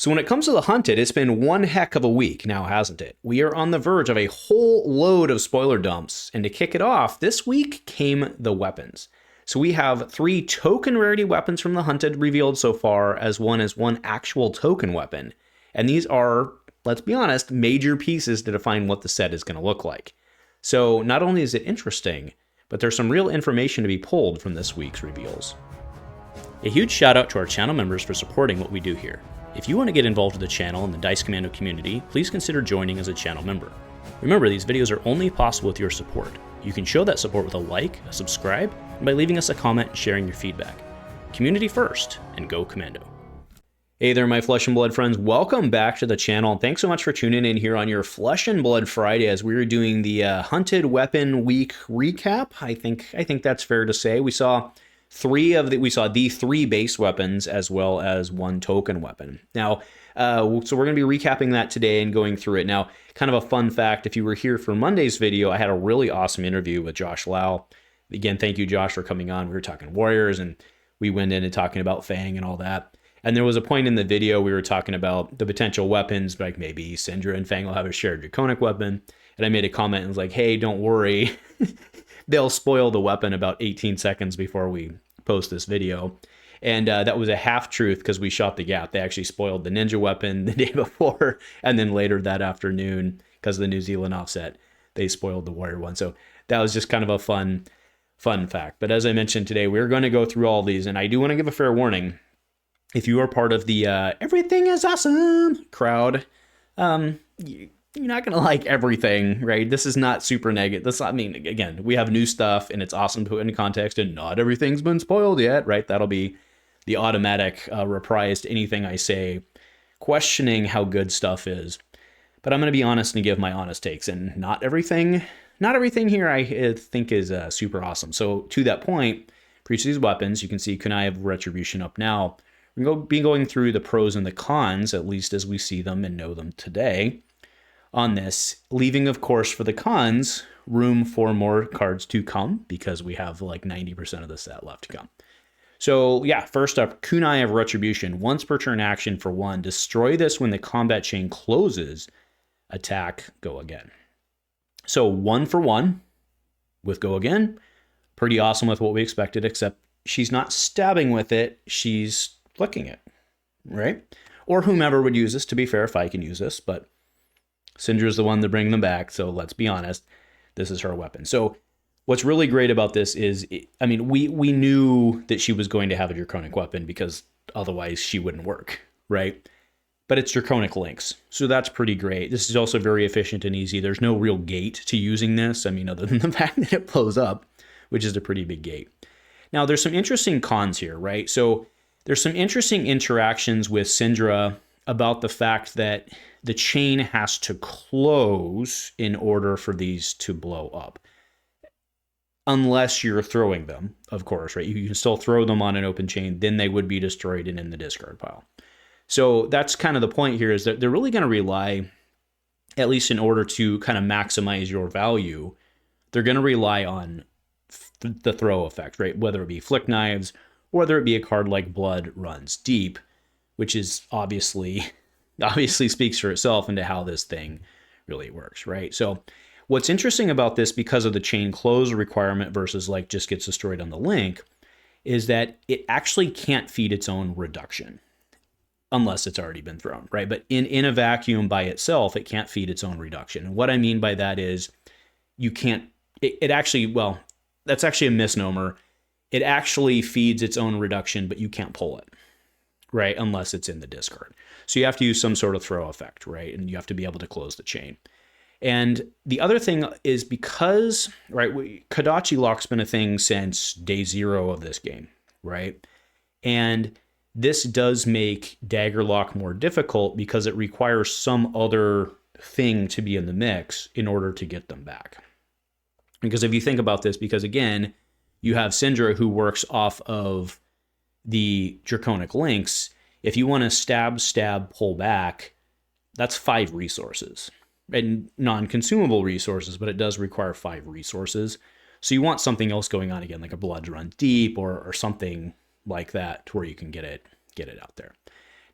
So when it comes to the Hunted, it's been one heck of a week now, hasn't it? We are on the verge of a whole load of spoiler dumps, and to kick it off, this week came the weapons. So we have 3 token rarity weapons from the Hunted revealed so far, as one actual token weapon. And these are, let's be honest, major pieces to define what the set is going to look like. So not only is it interesting, but there's some real information to be pulled from this week's reveals. A huge shout out to our channel members for supporting what we do here. If you want to get involved with the channel and the Dice Commando community, please consider joining as a channel member. Remember, these videos are only possible with your support. You can show that support with a like, a subscribe, and by leaving us a comment and sharing your feedback. Community first, and go Commando. Hey there, my Flesh and Blood friends. Welcome back to the channel, and thanks so much for tuning in here on your Flesh and Blood Friday as we were doing the Hunted Weapon Week recap. I think that's fair to say. We saw the 3 base weapons as well as 1 token weapon. Now, so we're going to be recapping that today and going through it. Now, kind of a fun fact, if you were here for Monday's video, I had a really awesome interview with Josh Lau. Again, thank you, Josh, for coming on. We were talking Warriors, and we went into talking about Fang and all that. And there was a point in the video we were talking about the potential weapons, like maybe Syndra and Fang will have a shared Draconic weapon. And I made a comment and was like, hey, don't worry. They'll spoil the weapon about 18 seconds before we post this video. And that was a half-truth because we shot the gap. They actually spoiled the Ninja weapon the day before, and then later that afternoon, because of the New Zealand offset, they spoiled the Warrior one. So that was just kind of a fun fact. But as I mentioned today, we're going to go through all these, and I do want to give a fair warning. If you are part of the everything is awesome crowd, you're not going to like everything, right? This is not super negative. Again, we have new stuff and it's awesome to put into context, and not everything's been spoiled yet, right? That'll be the automatic reprise to anything I say, questioning how good stuff is. But I'm going to be honest and give my honest takes, and not everything here I think is super awesome. So to that point, for each of these weapons, you can see Kassai of Retribution up now. We're going to be going through the pros and the cons, at least as we see them and know them today, on this, leaving, of course, for the cons, room for more cards to come, because we have like 90% of the set left to come. So yeah, first up, Kunai of Retribution. Once per turn action for 1. Destroy this when the combat chain closes. Attack, go again. So 1 for 1 with go again. Pretty awesome with what we expected, except she's not stabbing with it, she's flicking it, right? Or whomever would use this, to be fair, if I can use this, but Syndra's the one to bring them back, so let's be honest, this is her weapon. So what's really great about this is, we knew that she was going to have a Draconic weapon because otherwise she wouldn't work, right? But it's Draconic links, so that's pretty great. This is also very efficient and easy. There's no real gate to using this, other than the fact that it blows up, which is a pretty big gate. Now, there's some interesting cons here, right? So there's some interesting interactions with Syndra about the fact that the chain has to close in order for these to blow up. Unless you're throwing them, of course, right? You can still throw them on an open chain, then they would be destroyed and in the discard pile. So that's kind of the point here, is that they're really going to rely, at least in order to kind of maximize your value, they're going to rely on the throw effect, right? Whether it be flick knives, whether it be a card like Blood Runs Deep, which is obviously speaks for itself into how this thing really works, right? So what's interesting about this, because of the chain close requirement versus like just gets destroyed on the link, is that it actually can't feed its own reduction unless it's already been thrown, right? But in a vacuum by itself, it can't feed its own reduction. And what I mean by that is you can't, that's actually a misnomer. It actually feeds its own reduction, but you can't pull it, right? Unless it's in the discard. So you have to use some sort of throw effect, right? And you have to be able to close the chain. And the other thing is, because, right, Kodachi Lock's been a thing since day 0 of this game, right? And this does make Dagger Lock more difficult because it requires some other thing to be in the mix in order to get them back. Because if you think about this, because again, you have Syndra who works off of the Draconic links. If you want to stab, pull back, that's 5 resources. And non-consumable resources, but it does require 5 resources. So you want something else going on again, like a Blood Run Deep or something like that, to where you can get it out there.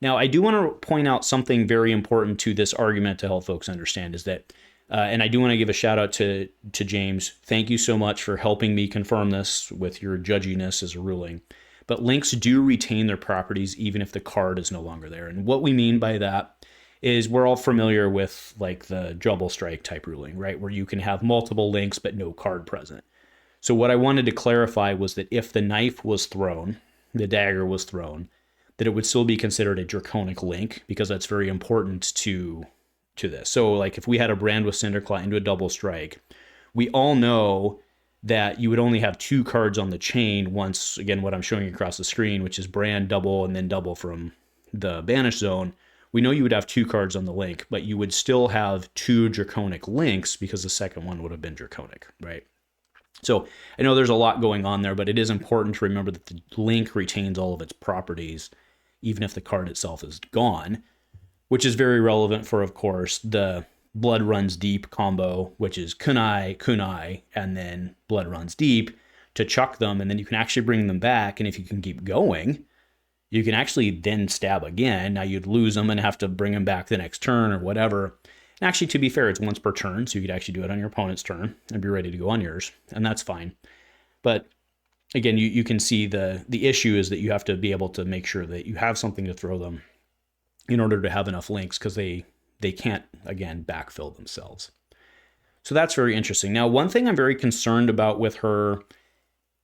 Now, I do want to point out something very important to this argument to help folks understand is that, and I do want to give a shout out to James. Thank you so much for helping me confirm this with your judginess as a ruling. But links do retain their properties even if the card is no longer there. And what we mean by that is we're all familiar with like the double strike type ruling, right? Where you can have multiple links but no card present. So what I wanted to clarify was that if the knife was thrown, the dagger was thrown, that it would still be considered a draconic link because that's very important to this. So like if we had a brand with Cinderclaw into a double strike, we all know that you would only have 2 cards on the chain once, again, what I'm showing you across the screen, which is brand double and then double from the banish zone. We know you would have 2 cards on the link, but you would still have 2 draconic links because the second one would have been draconic, right? So I know there's a lot going on there, but it is important to remember that the link retains all of its properties, even if the card itself is gone, which is very relevant for, of course, the Blood Runs Deep combo, which is kunai, and then Blood Runs Deep to chuck them, and then you can actually bring them back, and if you can keep going, you can actually then stab again. Now you'd lose them and have to bring them back the next turn or whatever. And actually, to be fair, it's once per turn, so you could actually do it on your opponent's turn and be ready to go on yours, and that's fine. But again, you can see the issue is that you have to be able to make sure that you have something to throw them in order to have enough links, because they can't, again, backfill themselves. So that's very interesting. Now, one thing I'm very concerned about with her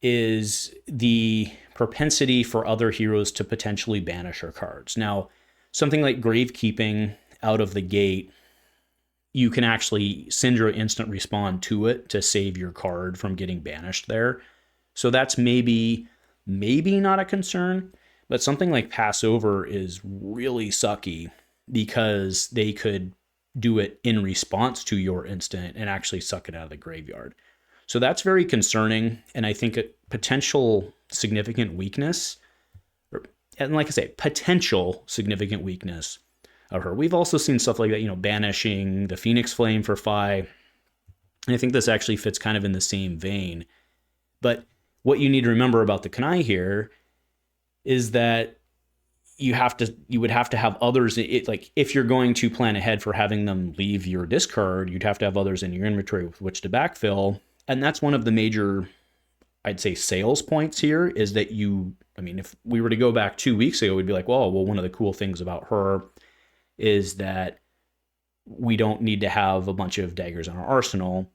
is the propensity for other heroes to potentially banish her cards. Now, something like Gravekeeping out of the gate, you can actually Syndra instant respond to it to save your card from getting banished there. So that's maybe not a concern, but something like Passover is really sucky because they could do it in response to your instant and actually suck it out of the graveyard. So that's very concerning, and I think a potential significant weakness, and like I say, potential significant weakness of her. We've also seen stuff like that, banishing the Phoenix Flame for Fi, and I think this actually fits kind of in the same vein. But what you need to remember about the Kassai here is that you would have to have others. Like if you're going to plan ahead for having them leave your discard, you'd have to have others in your inventory with which to backfill. And that's one of the major, I'd say, sales points here is that if we were to go back 2 weeks ago, we'd be like, well, one of the cool things about her is that we don't need to have a bunch of daggers in our arsenal.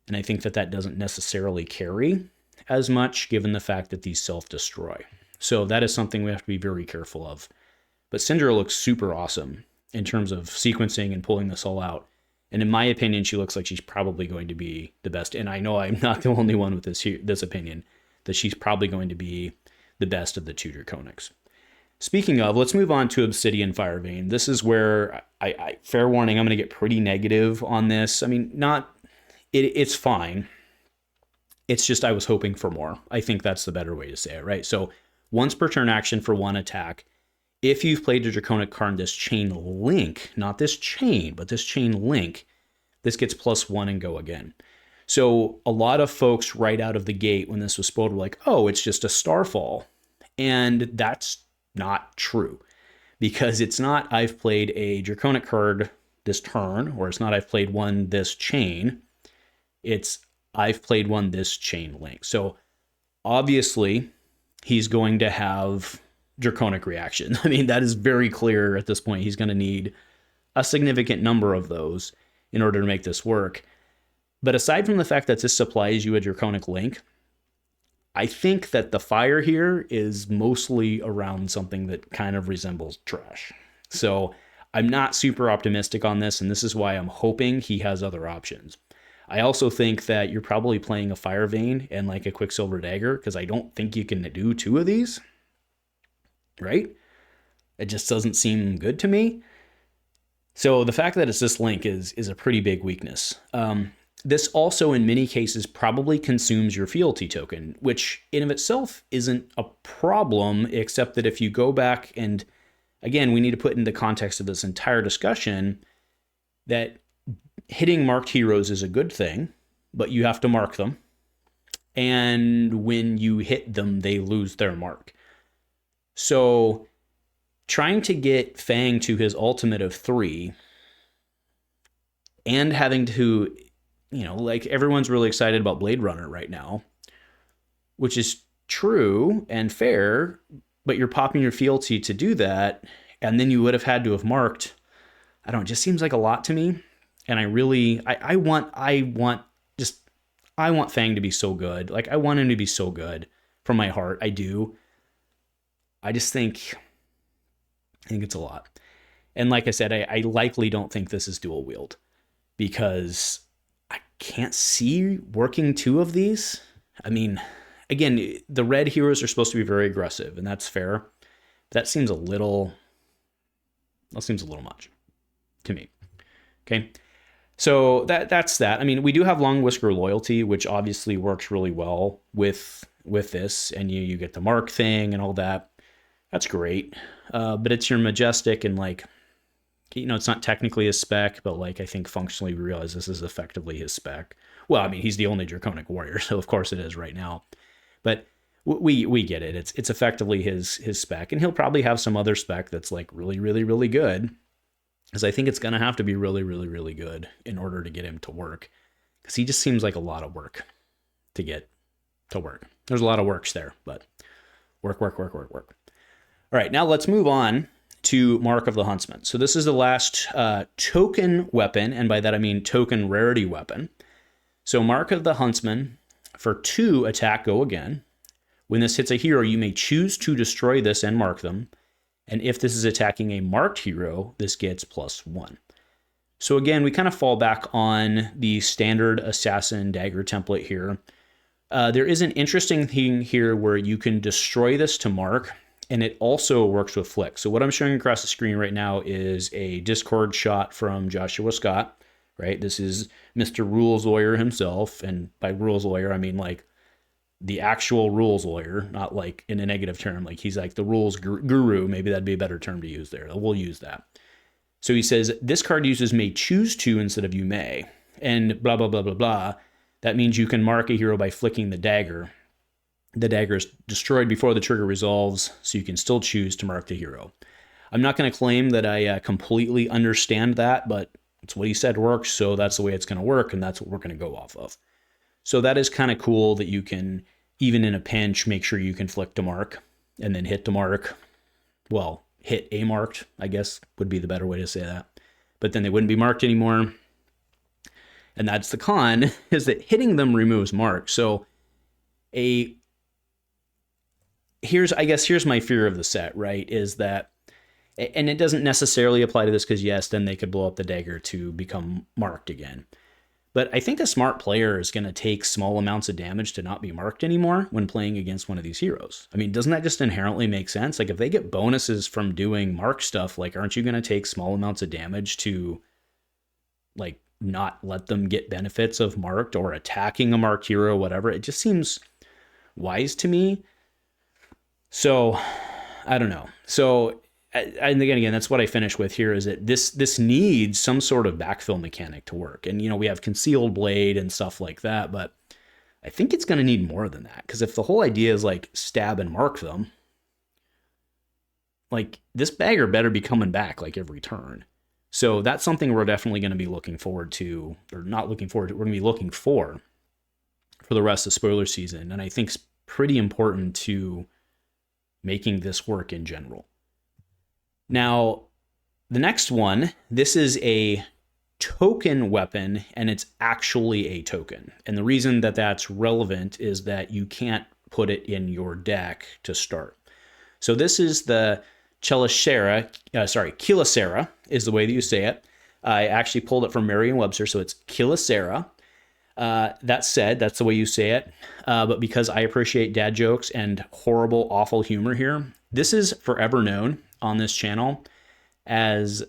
And I think that doesn't necessarily carry as much given the fact that these self-destroy. So that is something we have to be very careful of. But Syndra looks super awesome in terms of sequencing and pulling this all out. And in my opinion, she looks like she's probably going to be the best. And I know I'm not the only one with this opinion, that she's probably going to be the best of the 2 Draconics. Speaking of, let's move on to Obsidian Firevein. This is where, I fair warning, I'm going to get pretty negative on this. I mean, it's fine. It's just I was hoping for more. I think that's the better way to say it, right? So once per turn action for 1 attack. If you've played a Draconic card in this chain link, not this chain, but this chain link, this gets +1 and go again. So a lot of folks right out of the gate when this was spoiled were like, oh, it's just a Starfall. And that's not true. Because it's not I've played a Draconic card this turn, or it's not I've played one this chain. It's I've played one this chain link. So obviously he's going to have Draconic reaction. I mean, that is very clear at this point. He's going to need a significant number of those in order to make this work. But aside from the fact that this supplies you a Draconic link, I think that the fire here is mostly around something that kind of resembles trash. So I'm not super optimistic on this, and this is why I'm hoping he has other options. I also think that you're probably playing a Fire Vein and like a Quicksilver Dagger, because I don't think you can do 2 of these. Right? It just doesn't seem good to me. So the fact that it's this link is a pretty big weakness. This also, in many cases, probably consumes your fealty token, which in of itself isn't a problem, except that if you go back and, again, we need to put in the context of this entire discussion that hitting marked heroes is a good thing, but you have to mark them. And when you hit them, they lose their mark. So trying to get Fang to his ultimate of 3 and having to, like everyone's really excited about Blade Runner right now, which is true and fair, but you're popping your fealty to do that, and then you would have had to have marked. I don't know, it just seems like a lot to me. And I want Fang to be so good. Like, I want him to be so good from my heart. I do. I think it's a lot. And like I said, I likely don't think this is dual wield because I can't see working 2 of these. I mean, again, the red heroes are supposed to be very aggressive, and that's fair. That seems a little much to me. Okay. So that's that. I mean, we do have Long Whisker Loyalty, which obviously works really well with this, and you get the mark thing and all that. That's great. But it's your Majestic, and like, it's not technically his spec, but like, I think functionally we realize this is effectively his spec. Well, I mean, he's the only Draconic Warrior, so of course it is right now. But we get it. It's effectively his spec, and he'll probably have some other spec that's like really, really, really good. Because I think it's going to have to be really, really, really good in order to get him to work. Because he just seems like a lot of work to get to work. There's a lot of works there, but work. All right, now let's move on to Mark of the Huntsman. So this is the last token weapon, and by that I mean token rarity weapon. So Mark of the Huntsman, for 2 attack, go again. When this hits a hero, you may choose to destroy this and mark them. And if this is attacking a marked hero, this gets +1. So again, we kind of fall back on the standard assassin dagger template here. There is an interesting thing here where you can destroy this to mark, and it also works with flick. So what I'm showing across the screen right now is a Discord shot from Joshua Scott, right? This is Mr. Rules Lawyer himself, and by Rules Lawyer, I mean like the actual rules lawyer, not like in a negative term. Like, he's like the rules guru. Maybe that'd be a better term to use there. We'll use that. So he says, this card users may choose to instead of you may, and blah, blah, blah, blah, blah. That means you can mark a hero by flicking the dagger. The dagger is destroyed before the trigger resolves, so you can still choose to mark the hero. I'm not going to claim that I completely understand that, but it's what he said works, so that's the way it's going to work, and that's what we're going to go off of. So that is kind of cool that you can, even in a pinch, make sure you can flick to mark and then hit to mark. Well, hit a marked, I guess, would be the better way to say that. But then they wouldn't be marked anymore. And that's the con, is that hitting them removes mark. So here's my fear of the set, right? Is that, and it doesn't necessarily apply to this because yes, then they could blow up the dagger to become marked again. But I think a smart player is going to take small amounts of damage to not be marked anymore when playing against one of these heroes. I mean, doesn't that just inherently make sense? Like, if they get bonuses from doing mark stuff, like, aren't you going to take small amounts of damage to, like, not let them get benefits of marked or attacking a marked hero, whatever? It just seems wise to me. So, I don't know. So, and again, that's what I finish with here, is that this needs some sort of backfill mechanic to work. And, we have Concealed Blade and stuff like that, but I think it's going to need more than that. Because if the whole idea is, like, stab and mark them, like, this bagger better be coming back, like, every turn. So that's something we're definitely going to be looking forward to, or not looking forward to, we're going to be looking for the rest of spoiler season. And I think it's pretty important to making this work in general. Now, the next one, this is a token weapon, and it's actually a token. And the reason that that's relevant is that you can't put it in your deck to start. So this is the Kilicera is the way that you say it. I actually pulled it from Merriam-Webster, so it's Kilicera. That said, that's the way you say it. But because I appreciate dad jokes and horrible, awful humor here, this is forever known on this channel as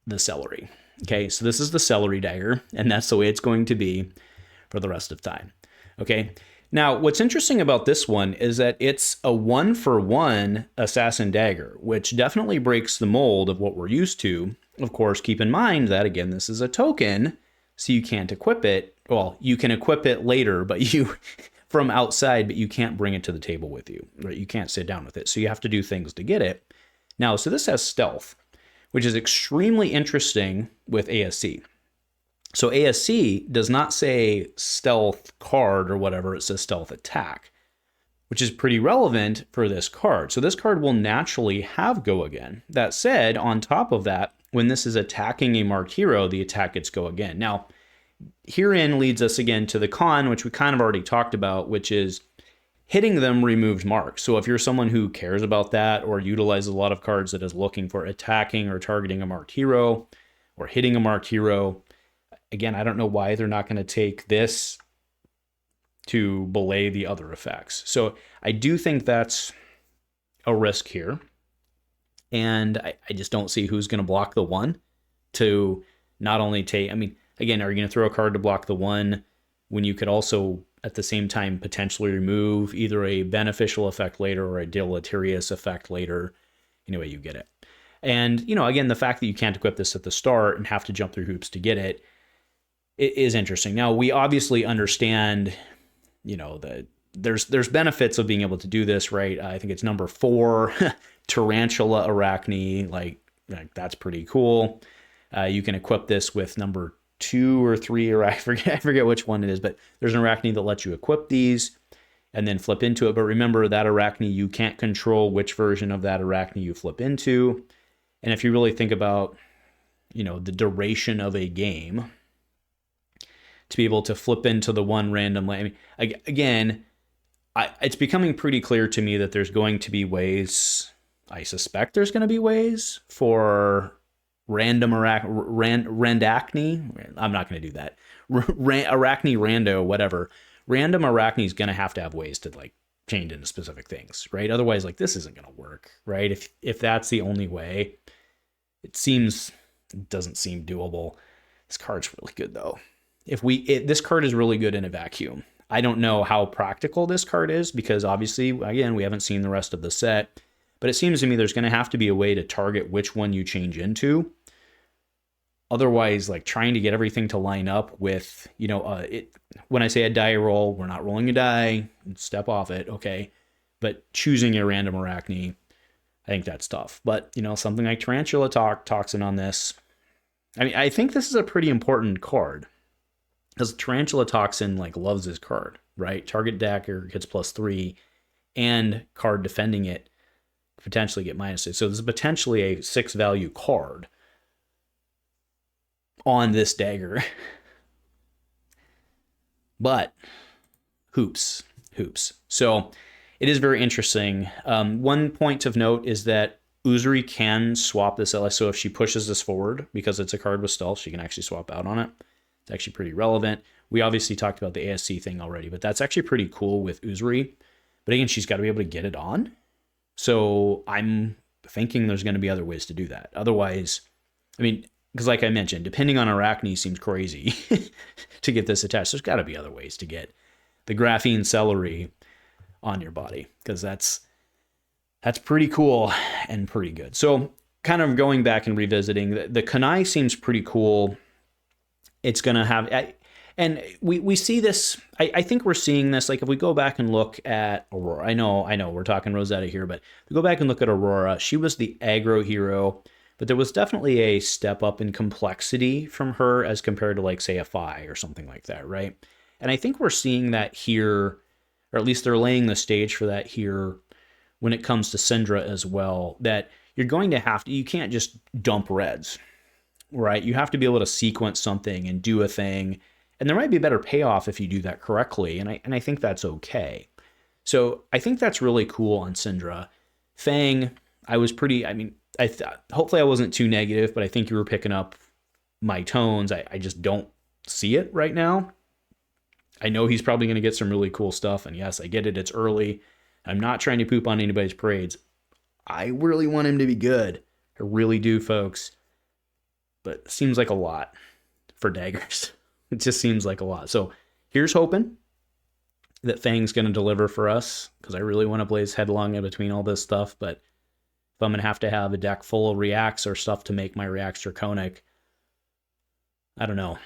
the celery. Okay, so this is the celery dagger, and that's the way it's going to be for the rest of time. Okay, now what's interesting about this one is that it's a 1-for-1 assassin dagger, which definitely breaks the mold of what we're used to. Of course, keep in mind that, again, this is a token, so you can't equip it. Well, you can equip it later, but you from outside, but you can't bring it to the table with you, right? You can't sit down with it, so you have to do things to get it. Now, so this has stealth, which is extremely interesting with ASC. So ASC does not say stealth card or whatever, it says stealth attack, which is pretty relevant for this card. So this card will naturally have go again. That said, on top of that, when this is attacking a marked hero, the attack gets go again. Now, herein leads us again to the con, which we kind of already talked about, which is hitting them removes marks. So if you're someone who cares about that or utilizes a lot of cards that is looking for attacking or targeting a marked hero or hitting a marked hero, again, I don't know why they're not going to take this to belay the other effects. So I do think that's a risk here. And I just don't see who's going to block the one to not only take, I mean, again, are you going to throw a card to block the one when you could also at the same time potentially remove either a beneficial effect later or a deleterious effect later? Anyway, you get it. And, you know, again, the fact that you can't equip this at the start and have to jump through hoops to get it is interesting. Now, we obviously understand, you know, that there's benefits of being able to do this, right? I think it's number 4, Tarantula Arachne, like that's pretty cool. You can equip this with number 2 or 3, or I forget which one it is, but there's an Arachne that lets you equip these and then flip into it. But remember, that Arachne, you can't control which version of that Arachne you flip into. And if you really think about, you know, the duration of a game, to be able to flip into the one random, I mean, again, it's becoming pretty clear to me that there's going to be ways, I suspect there's going to be ways for random Randacne. I'm not going to do that. Arachne Rando, whatever. Random Arachne is going to have ways to like change into specific things, right? Otherwise, like this isn't going to work, right? If that's the only way, it doesn't seem doable. This card's really good though. This card is really good in a vacuum. I don't know how practical this card is because obviously, again, we haven't seen the rest of the set, but it seems to me there's going to have to be a way to target which one you change into. Otherwise, like trying to get everything to line up with, you know, when I say a die roll, we're not rolling a die, step off it, okay? But choosing a random Arachne, I think that's tough. But, you know, something like Tarantula Toxin on this, I mean, I think this is a pretty important card. Because Tarantula Toxin like loves this card, right? Target dagger gets +3, and card defending it potentially get -6. So this is potentially a 6 value card on this dagger. But hoops. So it is very interesting. One point of note is that Uzuri can swap this LS. So if she pushes this forward, because it's a card with stealth, she can actually swap out on it. It's actually pretty relevant. We obviously talked about the ASC thing already, but that's actually pretty cool with Uzuri. But again, she's got to be able to get it on. So I'm thinking there's going to be other ways to do that. Otherwise, I mean, because like I mentioned, depending on Arachne seems crazy to get this attached. There's got to be other ways to get the graphene celery on your body, because that's pretty cool and pretty good. So kind of going back and revisiting, the Kassai seems pretty cool. It's going to have, and we see this, I think we're seeing this, like if we go back and look at Aurora, I know we're talking Rosetta here, but if we go back and look at Aurora, she was the aggro hero, but there was definitely a step up in complexity from her as compared to like say a Fi or something like that, right? And I think we're seeing that here, or at least they're laying the stage for that here when it comes to Syndra as well, that you're going to you can't just dump reds, right? You have to be able to sequence something and do a thing. And there might be a better payoff if you do that correctly. And I think that's okay. So I think that's really cool on Syndra. Fang, hopefully I wasn't too negative, but I think you were picking up my tones. I just don't see it right now. I know he's probably going to get some really cool stuff. And yes, I get it. It's early. I'm not trying to poop on anybody's parades. I really want him to be good. I really do, folks. But it seems like a lot for daggers. It just seems like a lot. So here's hoping that Fang's going to deliver for us, because I really want to blaze headlong in between all this stuff. But if I'm going to have a deck full of reacts or stuff to make my reacts draconic, I don't know.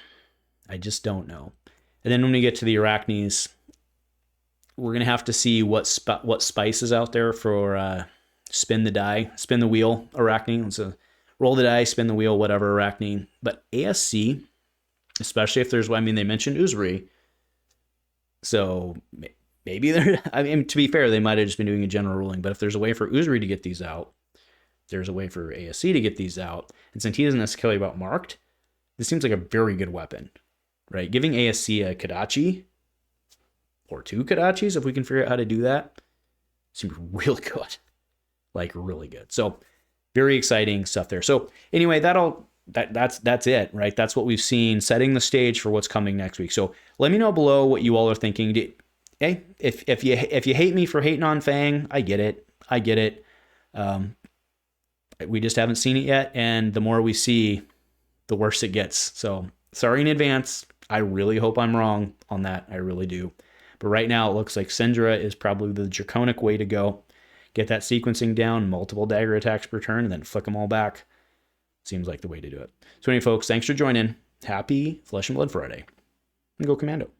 I just don't know. And then when we get to the Arachnes, we're going to have to see what spice is out there for spin the die, spin the wheel, Arachne. So roll the die, spin the wheel, whatever, Arachne. But ASC, especially if there's, I mean, they mentioned Uzuri. So maybe they're, I mean, to be fair, they might have just been doing a general ruling. But if there's a way for Uzuri to get these out, there's a way for ASC to get these out. And since he isn't necessarily about marked, this seems like a very good weapon, right? Giving ASC a Kodachi or 2 Kodachis, if we can figure out how to do that, seems really good. Like really good. So very exciting stuff there. So anyway, that's it, right? That's what we've seen, setting the stage for what's coming next week. So let me know below what you all are thinking. Hey, if you hate me for hating on Fang, I get it. We just haven't seen it yet, and the more we see, the worse it gets. So sorry in advance. I really hope I'm wrong on that. I really do. But right now it looks like Syndra is probably the draconic way to go. Get that sequencing down, multiple dagger attacks per turn, and then flick them all back. Seems like the way to do it. So anyway, folks, thanks for joining. Happy Flesh and Blood Friday. And go Commando.